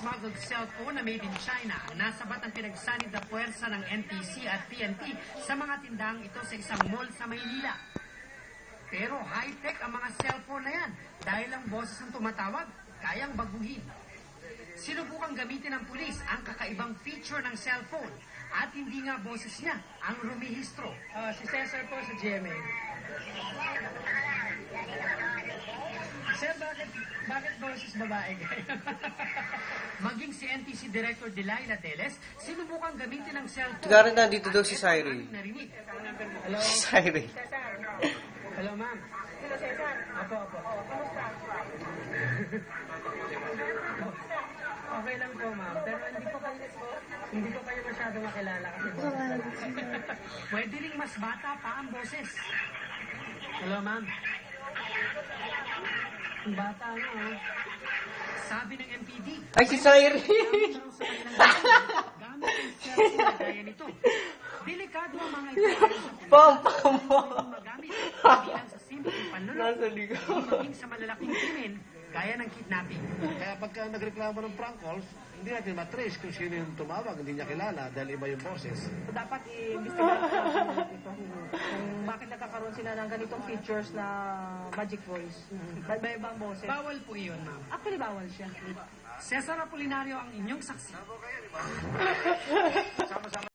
smuggled cellphone na made in China. Nasabat ang pinagsanid na puwersa ng NTC at PNP sa mga tindahan ito sa isang mall sa Maynila. Pero high-tech ang mga cellphone na yan dahil ang boses ng tumatawag, kayang baguhin. Sinubukang gamitin ng pulis ang kakaibang feature ng cellphone at hindi nga boses niya ang rumihistro. Si Cesar po sa GMA. Sir, bakit boses babae kayo? Maging si NTC Director Delilah Teles, sinubukang gamitin ng cellphone. Tigara na dito daw si Cyril. Narinig. Hello? Si Cyril. Hello, ma'am. Hello, Cesar. Apo. Kamusta? Okay lang po, ma'am. Pero hindi ko kayo masyado makilala kasi Pwede ring mas bata pa ang boses. Hello, ma'am. Ang bata nga, oh. Sabi ng MPD, Ay, si Cyril. gamit ang cellphone na gaya nito. Delikado ang mga ito magamit bilang sa simpleng panlulok, Nasa ligaw. maging sa malalaking krimen gaya ng kidnapping. Kaya pagka nagreklamo ng prank calls, hindi natin matrace kung sino yung tumawag, hindi niya kilala dahil iba yung boses. Dapat i-investigate kung bakit nagkakaroon sila ng ganitong features na magic voice. May ibang boses. Bawal po iyon, ma'am. Actually, bawal siya. Cesar Apolinario ang inyong saksi.